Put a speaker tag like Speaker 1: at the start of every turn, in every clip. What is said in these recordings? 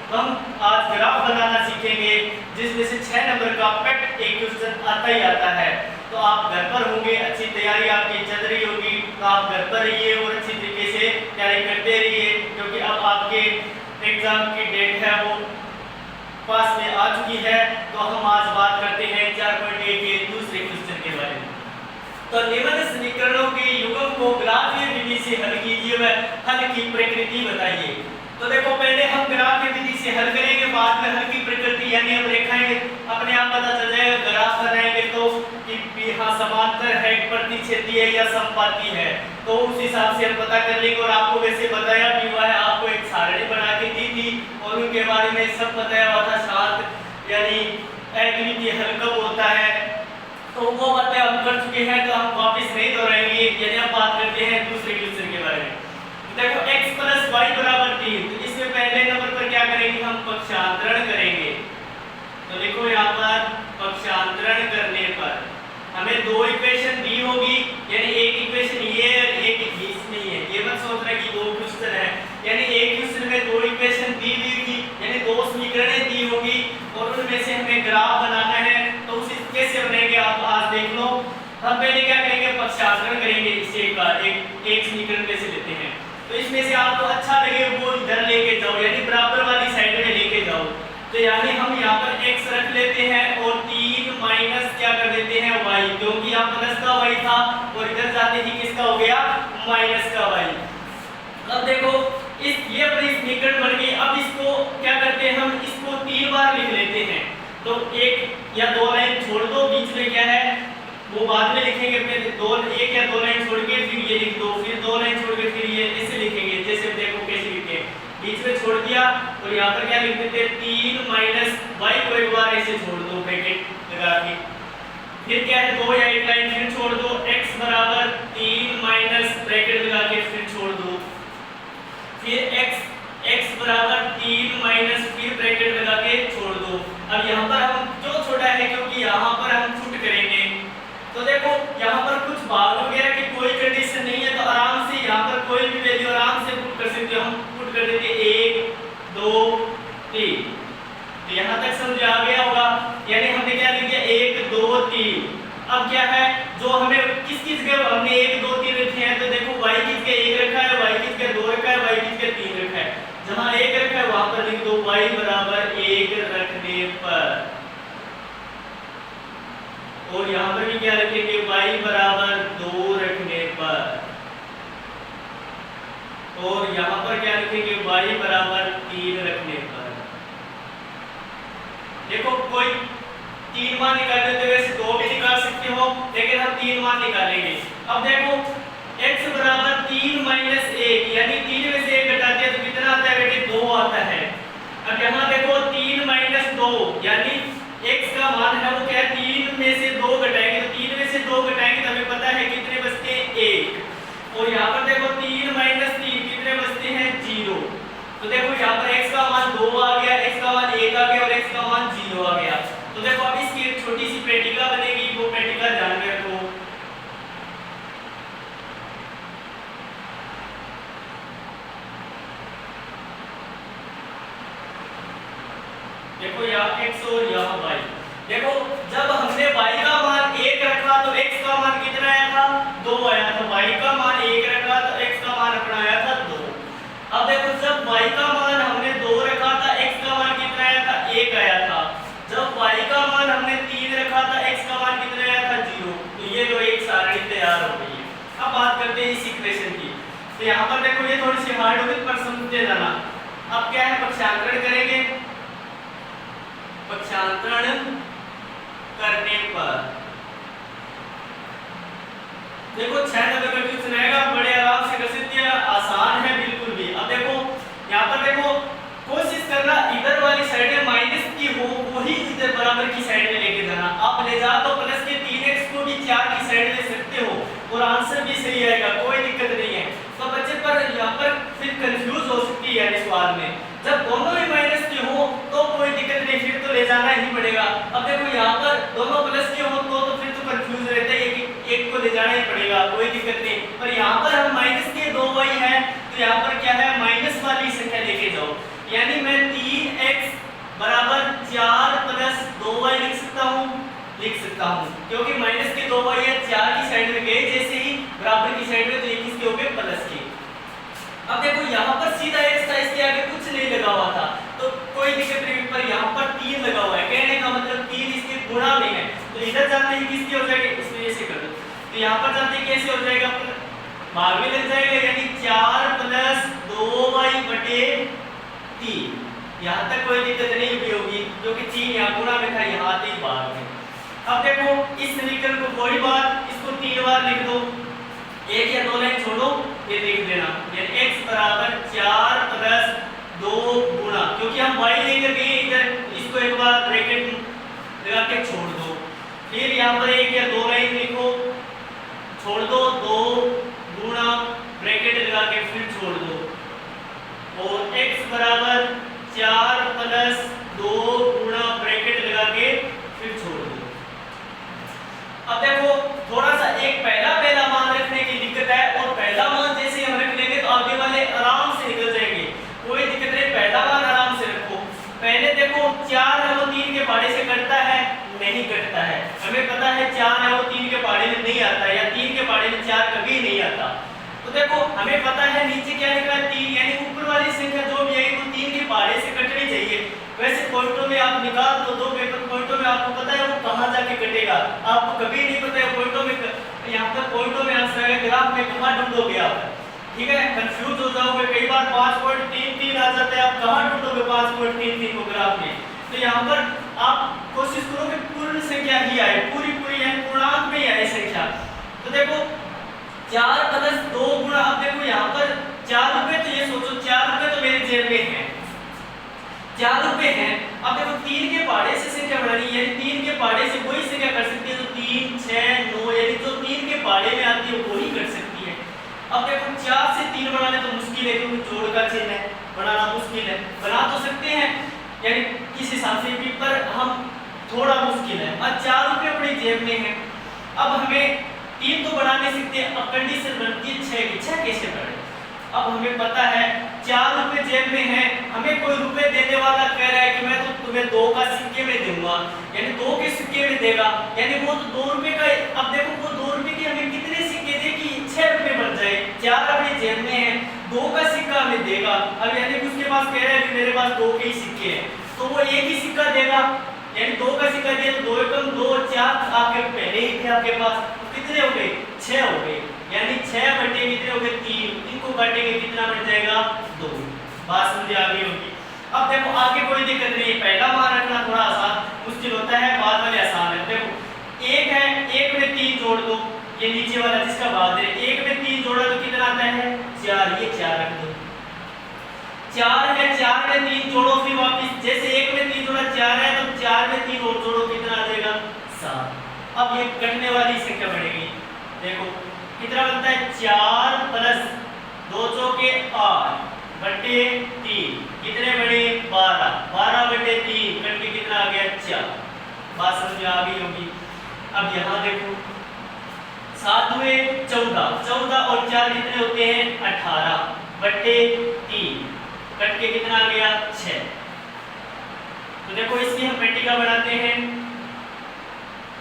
Speaker 1: तो हम आज ग्राफ बनाना सीखेंगे जिसमें से 6 नंबर का पेट एक क्वेश्चन आता ही आता है। तो आप घर पर होंगे, अच्छी तैयारी आपकी चल रही होगी, तो आप घर पर रहिए और अच्छी तरीके से तैयारी करते रहिए, क्योंकि अब आपके एग्जाम की डेट है वो पास में आ चुकी है। तो हम आज बात करते हैं 4.1 के दूसरे क्वेश्चन के बारे में। तो निम्न समीकरणों के युग्म को ग्राफीय विधि से हल कीजिए व हल की प्रकृति बताइए। तो देखो पहले हम ग्राफीय विधि से हल करेंगे, बाद में हल की प्रकृति यानी हम रेखाएं अपने आप पता चल जाएगा। ग्राफ बनाएंगे तो कि हाँ समांतर है, प्रतिच्छेदी है या समपाती है, तो उस हिसाब से हम पता कर लेंगे। और आपको वैसे बताया भी हुआ है, आपको एक सारणी बना के दी थी और उनके बारे में सब बताया हुआ था साथ, यानी अद्वितीय हल कब होता है, तो वो बातें हम कर चुके हैं, तो हम वापस नहीं दोहराएंगे। यदि हम बात करते हैं दूसरे क्वेश्चन के बारे में, देखो x + y = 3, तो इसमें पहले नंबर पर क्या करेंगे, हम पक्षांतरण करेंगे। तो देखो यहाँ पर पक्षांतरण करने पर हमें दो इक्वेशन दी होगी, यानी एक इक्वेशन ये और एक इसमें है। ये मत सोचना कि दो क्वेश्चन है, यानी एक क्वेश्चन में दो इक्वेशन दी हुई थी, यानी दो समीकरणें दी होगी और उनमें से हमें ग्राफ बनाना है। तो उसे कैसे बनाएंगे आप आज देख लो। हम पहले क्या करेंगे, पक्षांतरण करेंगे। इसे एक समीकरण में से लेते हैं, तो इसमें से आपको अच्छा लगे वो इधर लेके जाओ, यानी बराबर वाली साइड में लेके जाओ। तो यानी हम यहाँ पर x रख लेते हैं और 3 माइनस क्या कर देते हैं y, क्योंकि यहाँ प्लस का y था और इधर जाते ही किसका हो गया, माइनस का y। अब देखो ये अपनी समीकरण बन गई। अब इसको क्या करते हैं, हम इसको 3 बार लिख लेते हैं। तो एक या दो लाइन छोड़ दो, बीच में क्या है वो बाद में लिखेंगे। फिर एक या दो लाइन छोड़ के फिर ये लिख दो, फिर दो लाइन छोड़ के फिर ये ऐसे लिखेंगे। जैसे देखो कैसे लिखे, बीच में छोड़ दिया और यहाँ पर क्या लिख देते हैं, 3 माइनस y को एक बार ऐसे छोड़ दो ब्रैकेट लगा के। फिर क्या है, दो या एक लाइन फिर छोड़ दो, x बराबर 3 माइनस ब्रैकेट लगा के फिर छोड़ दो। फिर x बराबर 3 माइनस फिर ब्रैकेट लगा के छोड़ दो। अब यहाँ पर हम क्यों छोड़ा है, क्योंकि यहाँ पर हम पुट करेंगे। तो देखो यहाँ पर कुछ भाग वगैरह की कोई कंडीशन नहीं है, तो आराम से यहाँ पर कोई भी वैल्यू आराम से पुट कर सकते हो। हम पुट कर देते 1 2 3। तो यहाँ तक समझ आ गया होगा, यानी हमने क्या लिख दिया 1 2 3। अब क्या है, जो हमें किस जगह हमने 1 2 3 लिखे हैं, तो देखो y की जगह 1 रखा है, y की जगह 2 रखा है, y की जगह 3 रखा है। जहाँ 1 रखा है वहां पर लिख दो y बराबर 1 रखने पर, और यहाँ पर भी क्या रखेंगे, y बराबर 2 रखने पर, और यहाँ पर क्या लिखेंगे, y बराबर 3 रखने पर। देखो कोई 3 मान निकालने तो वैसे 2 भी निकाल सकते हो, लेकिन हम 3 मान निकालेंगे। अब देखो x बराबर 3 माइनस 1, यानी 3 में से 1 घटा दिया तो कितना आता है बेटे, 2 आता है। अब यहाँ देखो 3 माइनस 2, यानी x का मान है वो क्या है, 3 में से 2 घटाएंगे, तो 3 में से 2 घटाएंगे तो हमें पता है कितने बचते हैं, 1। और यहाँ पर देखो 3 माइनस 3 कितने बचते हैं, 0। तो देखो यहाँ पर x का मान 2 आ गया, x का मान 1 आ गया और x का मान 0 आ गया। तो देखो अब इसकी एक छोटी सी पेटिका बनेगी, वो पेटिका ध्यान में रखो। देखो यहाँ x और यहाँ y। देखो जब हमने y का मान 1 रखा तो x का मान कितना आया था, 2 आया था। y का मान 1 रखा तो x का मान अपना आया था 2। अब देखो जब y का मान हमने 2 रखा था, x का मान कितना आया था, 1 आया था। जब y का मान हमने 3 रखा था, x का मान कितना आया था, 0। तो ये जो एक सारणी तैयार हो गई है। अब बात करते हैं इस इक्वेशन की। तो यहाँ पर देखो ये थोड़ी सी हार्ड होगी पर समझते जाना। अब क्या है, पक्षांतरण करेंगे। पक्षांतरण करने पर देखो 6 नंबर का क्वेश्चन आएगा, बड़े आराम से कर सकते हैं, आसान है बिल्कुल भी। अब देखो यहाँ पर देखो कोशिश करना इधर वाली साइड में माइनस की हो, वही इधर बराबर की साइड में लेके जाना। आप ले जा तो प्लस के 3x को भी 4 की साइड ले सकते हो और आंसर भी सही आएगा, कोई दिक्कत नहीं है। तो बच्चे पर यहाँ पर फिर कंफ्यूज हो सकती है इस सवाल में। जब दोनों ही माइनस के हो तो कोई दिक्कत नहीं, फिर तो ले जाना ही पड़ेगा। अब देखो यहाँ पर दोनों प्लस के हो तो फिर तो कंफ्यूज रहता है, एक को ले जाना ही पड़ेगा, कोई दिक्कत नहीं। पर यहाँ पर हम माइनस के 2y है, तो यहाँ पर क्या है, माइनस वाली संख्या लेके जाओ। यानी मैं 3 बराबर 4 प्लस 2y लिख सकता हूँ क्योंकि माइनस के 2y है 4 की साइड में गए जैसे ही बराबर की साइड में तो ये किसके हो गए प्लस के। अब देखो यहाँ पर सीधा x था, इसके आगे कुछ नहीं लगा हुआ था तो कोई दिक्कत नहीं, पर यहाँ पर 3 लगा हुआ है, कहने का मतलब 3 इसके गुणा में है तो इधर जाते ही किसकी हो जाएगी, इसमें ऐसे कर दो तो यहाँ पर जाते कैसे हो जाएगा, भाग में लग जाएगा यानी 4 प्लस 2y बटे 3। यहाँ तक कोई दिक्कत नहीं भी होगी क्योंकि 3 यहाँ गुणा में था, यहाँ आते ही भाग में। अब देखो इस समीकरण को कोई बात इसको 3 बार लिख दो, एक या दो लाइन छोड़ो ये देख लेना, यानी x बराबर 4 प्लस 2 गुणा, क्योंकि हम y लेकर गए इधर, इसको एक बार ब्रैकेट लगा के छोड़ दो, फिर यहाँ पर एक या दो लाइन लिखो, छोड़ दो 2 गुणा ब्रैकेट लगा के फिर छोड़ दो, और x बराबर 4 प्लस 2 गुणा ब्रैकेट लगा के फिर छोड़ दो। अब देखो थोड़ा सा एक पहला मान रखने की दिक्कत है, और पहला मान जैसे हम रख लेंगे तो आगे वाले आराम से निकल जाएंगे, कोई दिक्कत नहीं, पहला मान आराम से रखो। पहले देखो 4 है वो 3 के पहाड़े से कटता है, नहीं कटता है, हमें पता है 4 है वो 3 के पहाड़े में नहीं आता, या 3 के पहाड़े में 4 कभी नहीं आता। तो देखो हमें पता है नीचे क्या लिखा है 3, यानी ऊपर वाली संख्या जो भी है वो 3 के पहाड़े से कटनी चाहिए। वैसे पॉइंटों में आप निकाल दो, 2 पेपर पॉइंटों में आपको पता है वो कहाँ जाके कटेगा, आपको कभी नहीं पता है पॉइंटों में, यहाँ पर पॉइंटों में आंसर है, ग्राफ में कहाँ ढूंढोगे आप, ठीक है, कंफ्यूज हो जाओगे, कई बार 5.33 आ जाता है, आप कहाँ ढूंढोगे 5.33 को ग्राफ में। तो यहाँ पर आप कोशिश करो कि पूर्ण संख्या ही आए, पूरी यानी पूर्णांक में ही आए संख्या। तो देखो 4 प्लस 2 गुणा, अब देखो यहाँ पर 4 रुपए, तो ये सोचो 4 रुपए तो मेरे जेब में है, 4 रुपए हैं। अब देखो 3 के पहाड़े से संख्या बढ़ानी है, यानी 3 के पहाड़े से वही संख्या कर सकती है, तो 3 6 9 यानी जो 3 के पहाड़े में आती है वो ही कर सकती है। अब देखो 4 से 3 बनाने तो मुश्किल है क्योंकि जोड़ का चिन्ह है, बनाना मुश्किल है, बना तो सकते हैं यानी किस हिसाब से भी, पर हम थोड़ा मुश्किल है। अब 4 रुपए अपनी जेब में है, अब हमें 3 तो बना नहीं सकते, अब कंडीशन बनती है 6 की, 6 कैसे बढ़े। अब हमें पता है 4 रुपए जेब में है, हमें कोई रुपए देने वाला कह रहा है कि मैं तो तुम्हें 2 का सिक्के में दूंगा, यानी 2 के सिक्के में देगा, यानी वो तो 2 रुपए का। अब देखो वो 2 रुपए के हमें कितने सिक्के दे कि 6 रुपए बन जाए, 4 अपने जेब में है, 2 का सिक्का हमें देगा। अब यानी उसके पास कह रहा है कि मेरे पास 2 के ही सिक्के हैं, तो वो एक ही सिक्का देगा, यानी 2 का सिक्का दिया तो 2 एकम 2 4 आपके पहले ही थे आपके पास, तो कितने हो गए 6 हो गए, यानी 6 बटे कितने हो गए 3, इनको काटेंगे कितना बन जाएगा 2। बात समझ आ गई होगी। अब देखो आगे कोई दिक्कत नहीं है, पहला मान रखना थोड़ा आसान मुश्किल होता है, बाद वाले आसान है। देखो 1 है, 1 में 3 जोड़ दो, ये नीचे वाला जिसका बाद है, 1 में 3 जोड़ा तो कितना आता है 4, ये 4 रख दो, 4 है, 4 में 3 जोड़ो, फिर वापस जैसे 1 में 3 जोड़ा 4 है तो 4 में 3 और जोड़ो कितना आ जाएगा 7। अब ये कटने वाली संख्या बढ़ेगी, देखो कितना बनता है 4 प्लस 2 चौके 8 बटे 3, कितने बड़े 12, 12 बटे 3 कट के कितना आ गया 4। बात समझ आ गई होगी। अब यहाँ देखो 7 हुए 14, 14 और 4 कितने होते हैं 18 बटे 3 कट के कितना आ गया 6। तो देखो इसकी हम पेटिका बनाते हैं,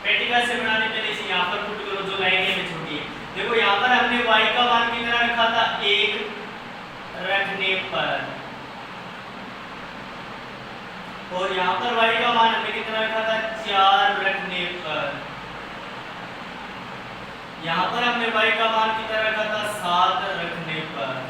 Speaker 1: पेटिका से बनाने पहले इसे यहाँ पर पुट करो, जो लाइनें में छोटी है। देखो यहाँ पर हमने y का मान कितना रखा था 1 रखने पर, और यहाँ पर y का मान हमने कितना रखा था 4 रखने पर, यहाँ पर हमने y का मान कितना रखा था 7 रखने पर।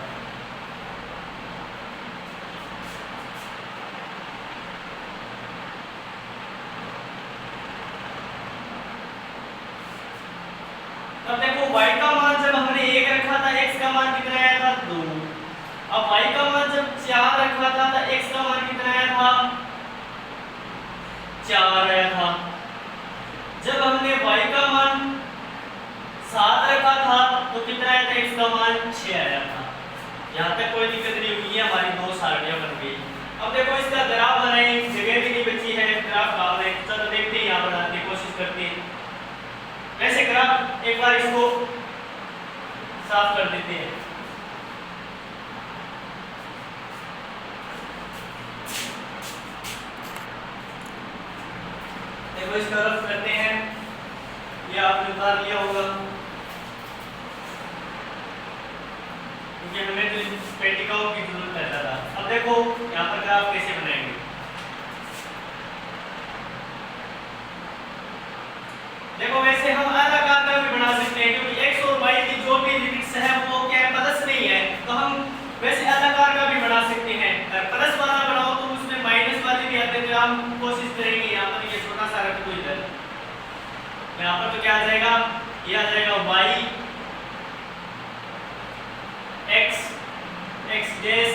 Speaker 1: अब देखो y का मान जब हमने 1 रखा था, x का मान कितना आया था 2। अब y का मान जब 4 रखा था तो x का मान कितना आया था 4 आया था। जब हमने y का मान 7 रखा था तो कितना आया था x का मान 6 आया था। यहाँ तक कोई दिक्कत नहीं हुई है, हमारी 2 सारणियां बन गई। अब देखो इसका ग्राफ बनाएं, जगह भी नहीं बची है, ग्राफ कहाँ है, चलो देखते हैं, यहाँ बनाने की कोशिश करते हैं। वैसे ग्राफ एक बार इसको साफ कर देते हैं। चलो इसका रफ करते हैं। ये आपने उतार लिया होगा क्योंकि हमें तो इस पेटिकाओं की जरूरत रहता था। अब देखो यहाँ पर ग्राफ कैसे बनाएंगे। देखो वैसे हम आयताकार का भी बना सकते हैं क्योंकि x और y की जो भी लिमिट्स है वो क्या है, प्लस नहीं है, तो हम वैसे आयताकार का भी बना सकते हैं। अगर प्लस वाला बनाओ तो उसमें माइनस वाले भी आते हैं, तो हम कोशिश करेंगे यहाँ पर ये छोटा सा रख दो इधर। यहाँ पर तो क्या आ जाएगा, ये आ जाएगा y x x डैश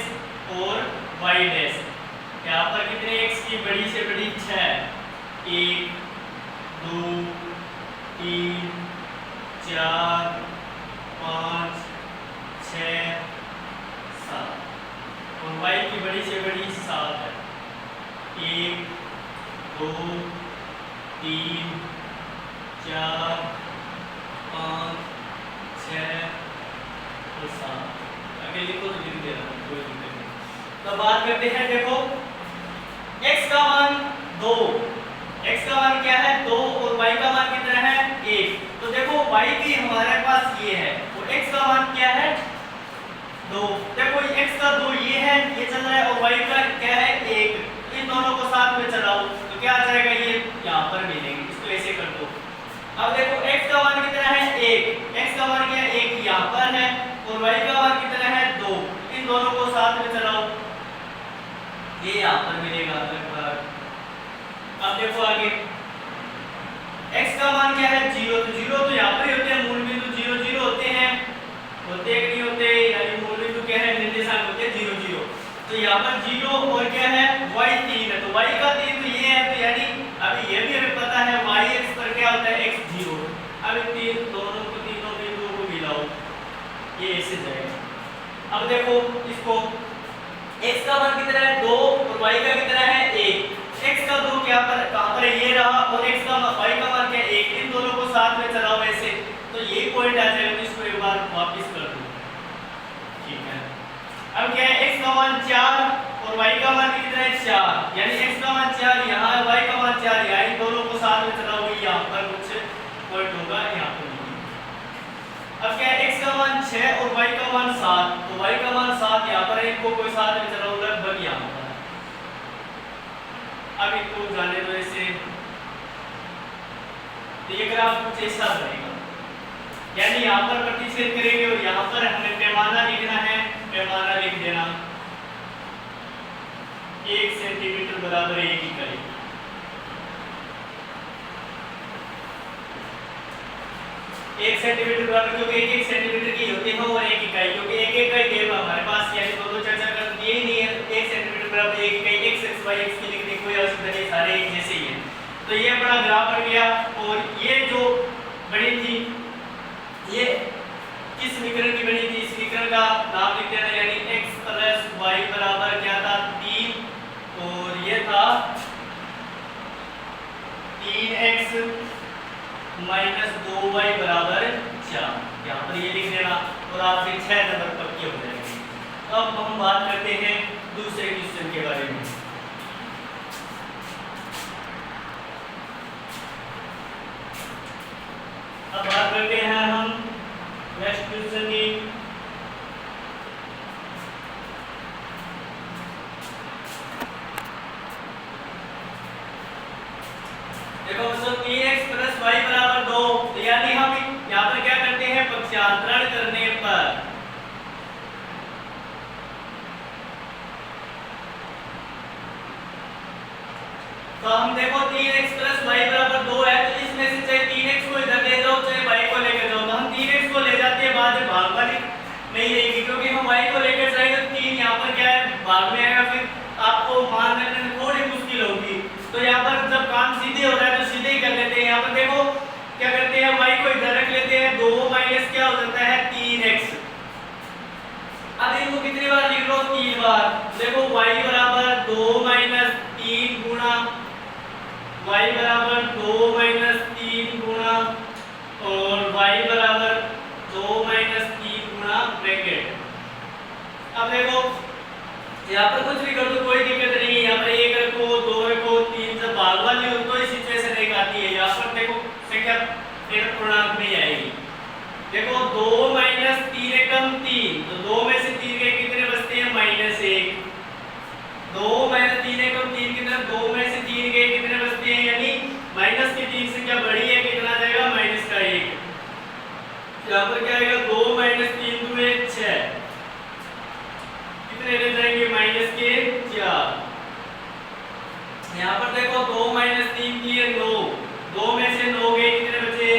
Speaker 1: और y डैश। यहाँ पर कितने x की बड़ी से बड़ी 6, 1 2 3 4 5 6 7 और y की बड़ी से बड़ी 7 है। 1 2 3 4 5 6 और 7। आगे लिखो तो लिख देना, कोई दिक्कत नहीं। तो बात करते हैं, देखो x का मान 2, x का मान क्या है 2 और y का मान कितना है 1। तो देखो y भी हमारे पास ये है और x का मान क्या है 2। देखो x का 2 ये है, ये चल रहा है, और y का क्या है 1। इन दोनों को साथ में चलाओ तो क्या आ जाएगा, ये यहाँ पर मिलेंगे। इसको ऐसे कर दो। अब देखो x का मान कितना है 1, x का मान क्या है 1 यहाँ पर है, और y का मान कितना है 2। इन दोनों को साथ में चलाओ, ये यहाँ पर मिलेगा लगभग। अब देखो आगे x का मान क्या है 0, तो 0 तो यहाँ पर ही होते हैं, मूल बिंदु 0 0 होते हैं, होते कि नहीं होते, यानी मूल बिंदु क्या है निर्देशांक होते हैं 0 0। तो यहाँ पर 0 और क्या है y 3 है, तो y का 3 तो ये है, तो यानी अभी ये भी हमें पता है y x पर क्या होता है x 0। अब इन दोनों को तीनों बिंदुओं को मिलाओ, ये ऐसे जाएगा। अब देखो इसको x का मान कितना है 2 और y का कितना है 1। x का 2 क्या पर कहां पर है, ये रहा, और x का y का मान क्या है 1। इन दोनों को साथ में चलाओ ऐसे, तो ये पॉइंट आ जाएगा। तो इसको एक बार वापस कर दो, ठीक है। अब क्या है x का मान 4 और y का मान कितना है 4, यानी x का मान 4 यहाँ है, y का मान 4 यहाँ। इन दोनों को साथ में चलाओगे, यहाँ पर कुछ पॉइंट होगा यहाँ पर। अब क्या है x का मान 6 और y का मान 7, तो y का मान 7 यहाँ पर है, इनको कोई साथ में चलाओ लगभग यहाँ पर। अब इनको जाने दो ऐसे, तो ये ग्राफ कुछ ऐसा बनेगा, यानी यहाँ पर प्रतिच्छेद करेंगे और यहाँ पर हमें पैमाना लिखना है। पैमाना लिख देना 1 सेंटीमीटर बराबर 1 इकाई। एक सेंटीमीटर बराबर, क्योंकि 1 सेंटीमीटर की होती है और 1 इकाई, क्योंकि 1 इकाई देगा हमारे पास, यानी दोनों चर्चा कर दिए ही नहीं है। 1 सेंटीमीटर बराबर 1 इकाई, x x y x की लिखने की कोई आवश्यकता नहीं, सारे एक जैसे ही है। तो ये बड़ा ग्राफ बन गया, और ये जो बनी थी ये किस समीकरण की बनी थी, इस समीकरण का नाम लिख देना, यानी x + y बराबर क्या था 3, और ये था 3x - 2y बराबर 4। यहाँ पर ये लिख देना और आपके 6 नंबर पक्के हो जाएंगे। अब हम बात करते हैं दूसरे क्वेश्चन के बारे में। अब बात करते हैं हम नेक्स्ट क्वेश्चन की। देखो दोस्तों 3x + y बराबर 2, तो यानी हम यहाँ पर क्या करते हैं, पक्षांतरण करने पर तो हम देखो 3x + y बराबर 2 है, तो इसमें से चाहे 3x को इधर ले जाओ चाहे y को लेकर जाओ, तो हम 3x को ले जाते हैं, बाद में भाग वाली नहीं रहेगी, क्योंकि हम y को लेकर जाएंगे तो 3 यहाँ पर क्या है भाग में आएगा, फिर आपको मान रखने में थोड़ी मुश्किल होगी। तो यहाँ पर जब काम सीधे हो रहा है तो सीधे ही कर लेते हैं। यहाँ पर देखो क्या करते हैं, y को इधर रख लेते हैं, 2 माइनस क्या हो जाता है 3x। अब इनको कितनी बार लिख लो, 3 बार। देखो y बराबर 2 - 3 गुणा y बराबर 2 - 3 गुणा और y बराबर 2 - 3 गुणा ब्रैकेट। अब देखो यहाँ पर कुछ भी कर दो कोई दिक्कत नहीं है, यहाँ पर 1 रखो 2 रखो 3, जब भाग वाली हो तो सिचुएशन एक आती संख्या फिर पूर्णांक में आएगी। देखो 2 माइनस 3 एकम 3, तो 2 में से 3 के कितने बचते हैं -1। 2 माइनस 3 एकम 3 कितना, 2 में से 3 के कितने बचते हैं, यानी माइनस की 3 संख्या बड़ी है, कितना जाएगा -1। यहाँ पर क्या आएगा 2 माइनस 3 2 6, कितने रह जाएंगे -4। यहाँ पर देखो 2 माइनस 3 की 9, 2 में से 9 गए, कितने बचे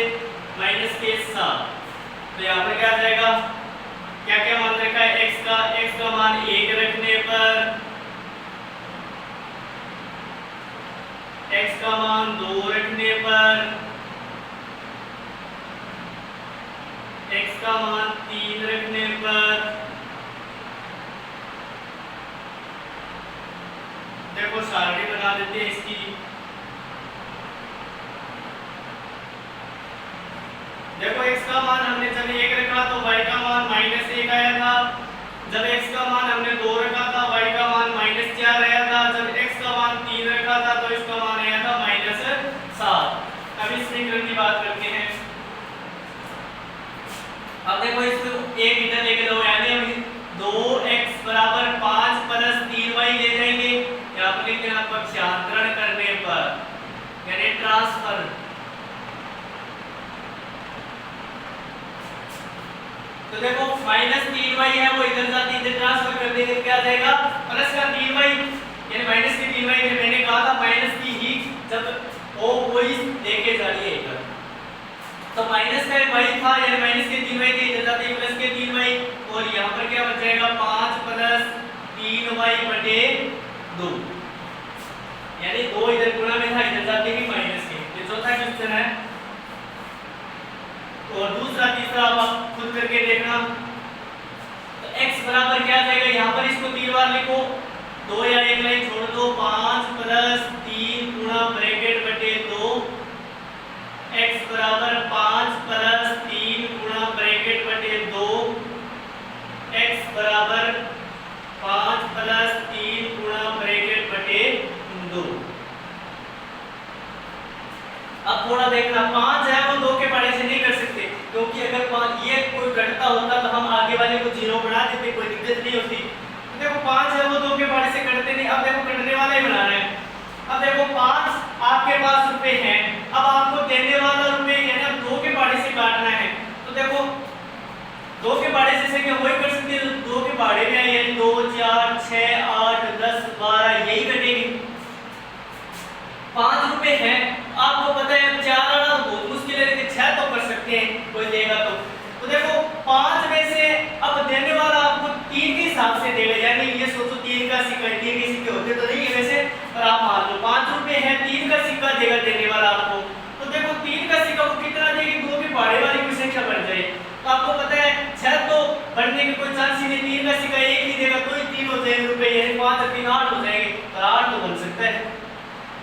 Speaker 1: -7। तो यहाँ पर क्या आ जाएगा, क्या क्या मान रखा है x का मान 1 रखने पर, x का मान 2 रखने पर, x का मान 3 रखने पर, देखो सारणी बना देते हैं इसकी। देखो x का मान हमने जब 1 रखा तो y का मान -1 आया था, जब x का मान हमने 2 रखा था y का मान -4 आया था, जब x का मान 3 रखा था तो इसका मान आया था -7। अब इस समीकरण की बात करते हैं। अब देखो इसको एक इधर लेके जाओ, यानी हम 2x बराबर 5 प्लस 3y ले जाएंगे, यहाँ पर लिखते हैं पक्षांतरण करने पर, यानी ट्रांसफर। तो देखो -3y है वो इधर जाती इधर ट्रांसफर कर देंगे, क्या आ जाएगा प्लस का 3y, यानी माइनस की 3y में मैंने कहा था माइनस की ही जब ओ कोई लेके जा रही है इधर, तो माइनस का y था, यानी माइनस के 3y थे, इधर जाते प्लस के 3y, और यहाँ पर क्या बच जाएगा 5 प्लस 3y बटे 2, यानी 2 इधर गुणा में था, इधर जाते भी माइनस के। ये चौथा क्वेश्चन है। और दूसरा तीसरा आप खुद करके देखना। तो x बराबर क्या आ जाएगा, यहाँ पर इसको 3 बार लिखो, 2 या 1 लाइन छोड़ दो, 5 प्लस 3 गुणा ब्रैकेट बटे 2, x बराबर 5 प्लस 3 गुणा ब्रैकेट बटे 2, x बराबर 5 प्लस 3 गुणा ब्रैकेट बटे 2। अब थोड़ा देखना, 5 है वो 2 के पढ़े से नहीं कर सकते, क्योंकि अगर 5 ये कोई घटता होता तो हम आगे वाले को 0 बना देते, कोई दिक्कत नहीं होती। तो देखो 5 है वो 2 के पढ़े से कटते नहीं, अब देखो कटने वाला ही बनाना है। अब देखो 5 आपके पास रुपए हैं, अब आपको देने वाला रुपए यानी अब 2 के पढ़े से काटना है। तो देखो 2 के पढ़े से संख्या वही कर सकते हैं 2 के पढ़े में है, यानी 2 4 6 8 10 12 यही कटेगी। 5 रुपए हैं, आपको पता है 4 आना बहुत मुश्किल है, लेकिन 6 तो कर सकते हैं कोई देगा तो देखो 5 में से अब देने वाला आपको 3 के हिसाब से देगा, यानी ये सोचो 3 का सिक्का, 3 के सिक्के होते तो नहीं है वैसे, पर आप मान लो 5 रुपए है, 3 का सिक्का देगा देने वाला आपको। तो देखो 3 का सिक्का वो कितना देगी, 2 के पहाड़े वाली कोई संख्या बढ़ जाए, तो आपको पता है 6 तो बढ़ने की कोई चांस ही नहीं, 3 का सिक्का एक ही देगा तो ही 3 हो जाएंगे रुपए, यानी 5 और 3 8 हो जाएंगे, पर 8 तो बन सकता है।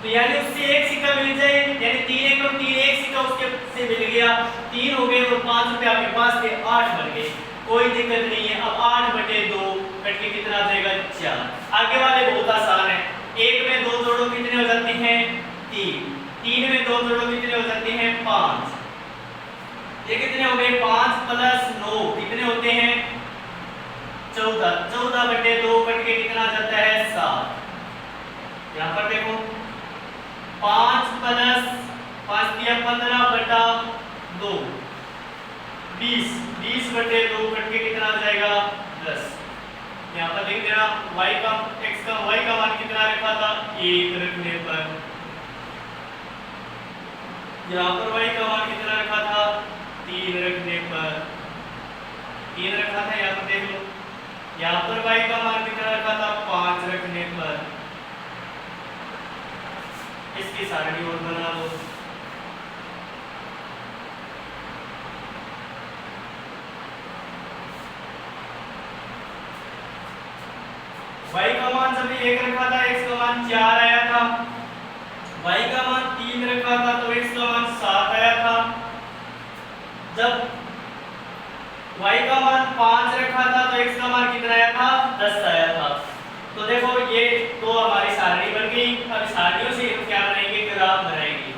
Speaker 1: तो यानी उससे एक सिक्का मिल जाए, यानी 3 एक और 3 एक सिक्का उसके से मिल गया, 3 हो गए और 5 रुपए आपके पास थे, 8 बन गए, कोई दिक्कत नहीं है। अब 8 बटे 2 कट के कितना आ जाएगा 4। आगे वाले बहुत आसान है, 1 में 2 जोड़ो कितने हो जाते हैं 3, 3 में 2 जोड़ो कितने हो जाते हैं 5, ये कितने हो गए 5 प्लस 9 कितने होते हैं 14, 14 बटे 2 कट के कितना आ जाता है 7। यहाँ पर देखो 5 प्लस 5 दिया 15 बटा 2 20, 20 बटे 2 कट के कितना आ जाएगा 10। यहाँ पर लिख देना y का x का y का मान कितना रखा था 1 रखने पर, यहाँ पर y का मान कितना रखा था 3 रखने पर, 3 रखा था। यहाँ पर देख लो, यहाँ पर y का मान कितना रखा था 5 रखने पर। इसकी सारणी और बना लो। y का मान जब 1 रखा था, x का मान 4 आया था, y का मान 3 रखा था तो x का मान 7 आया था, जब y का मान 5 रखा था तो x का मान कितना आया था 10 आया था। तो देखो ये तो हमारी सारणी बन गई। अब सारणियों से हम क्या बनाएंगे, ग्राफ बनाएंगे।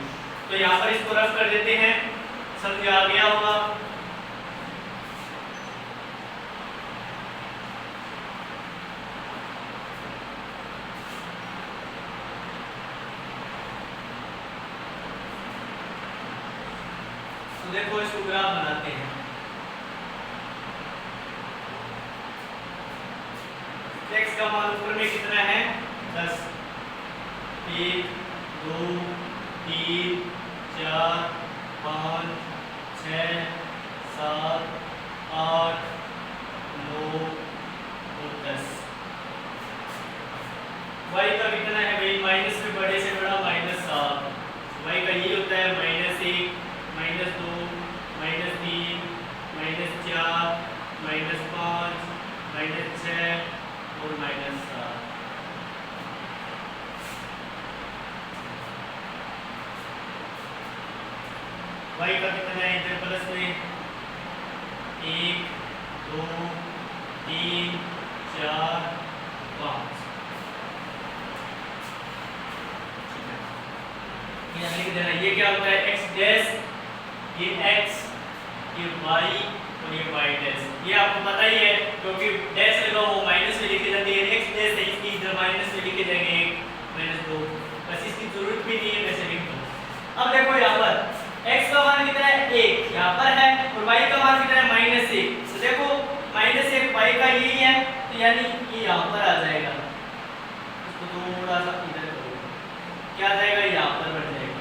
Speaker 1: तो यहाँ यहाँ पर इसको रफ कर देते हैं, समझ आ गया होगा। तो देखो इसको ग्राफ बनाते हैं। x का मान ऊपर में कितना है 10, 1 2 3 4 5 6 7 8 9 और 10। y का कितना है भाई, माइनस में बड़े से बड़ा -7, y का ये होता है -1 -2 -3 -4 -5 -6 और -7। y का कितना है इधर प्लस में 1 2 3 4 5। यहाँ लिख देना, ये क्या होता है x डैश, ये x, ये y और ये y डैश। ये आपको पता ही है क्योंकि डैश लगा वो माइनस में लिखे जाते हैं, x डैश है इसकी इधर माइनस में लिखे जाएंगे 1 -2, बस इसकी जरूरत भी नहीं है, वैसे लिख दो। अब देखो यहाँ पर x का मान कितना है 1 यहाँ पर है और y का मान कितना है -1। तो देखो -1 y का यही है, तो यानी ये यहाँ पर आ जाएगा। इसको थोड़ा सा इधर करो, क्या आ जाएगा यहाँ पर बढ़ जाएगा।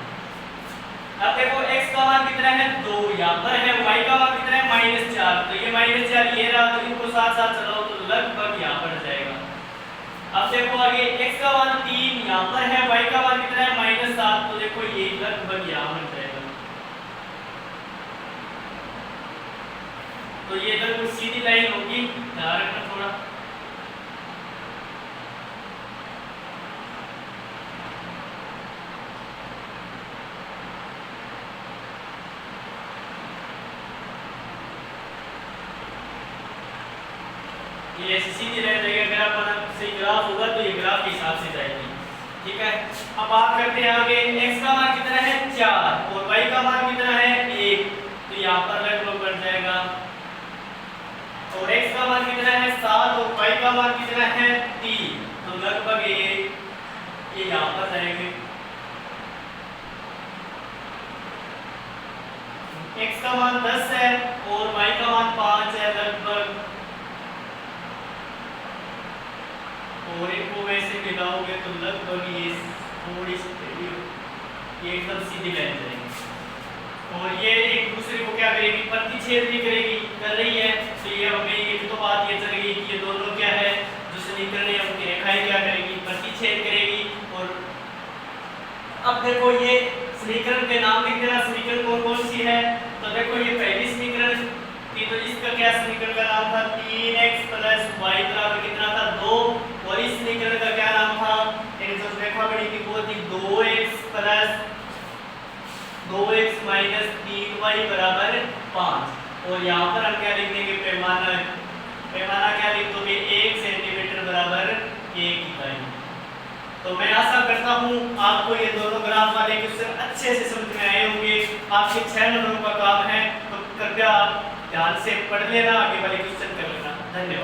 Speaker 1: अब देखो x का मान कितना है 2 यहाँ पर है, y का मान कितना है -4, तो ये -4 ये रहा, तो इनको साथ साथ चलाओ तो लगभग यहाँ पर जाएगा। अब देखो आगे x का मान 3 यहाँ पर है, y का मान कितना है -7, तो देखो ये लगभग यहाँ पर जाएगा। तो ये लगभग सीधी लाइन होगी, ध्यान रखना थोड़ा। ये ऐसी सीधी रह जाएगी, अगर आप सही ग्राफ होगा तो ये ग्राफ के हिसाब से जाएगी, ठीक है। अब बात करते हैं आगे, x का मान कितना है 4 और y का मान कितना है 1, तो यहाँ पर लगभग बढ़ जाएगा। और x का मान कितना है 7 और y का मान कितना है 3, तो लगभग ये यहाँ पर जाएंगे। x का मान 10 है और y का मान 5 है लगभग, और इनको वैसे मिलाओगे तो लगभग ये थोड़ी सी ये एकदम सीधी लाइन जाएगी। और ये एक दूसरे को क्या करेगी, प्रतिच्छेद भी करेगी, कर रही है। तो ये हमें एक तो बात ये चल गई कि ये दोनों क्या है, जो समीकरण है उनकी रेखाएं क्या करेगी, प्रतिच्छेद करेगी। और अब देखो ये समीकरण के नाम लिख देना, समीकरण कौन कौन सी है। तो देखो ये पहली समीकरण थी, तो इसका क्या समीकरण का नाम था 3x + y बराबर कितना था 2, और इस समीकरण का क्या नाम था, एक जो रेखा बनी थी वो थी 2x - 3y बराबर 5। और यहाँ पर हम क्या लिख देंगे, पैमाना, पैमाना क्या लिख दोगे 1 सेंटीमीटर बराबर 1 इकाई। तो मैं आशा करता हूँ आपको ये दोनों ग्राफ वाले क्वेश्चन अच्छे से समझ में आए होंगे। आपके 6 नंबरों का काम है, तो कृपया आप ध्यान से पढ़ लेना, आगे वाले क्वेश्चन कर लेना। धन्यवाद।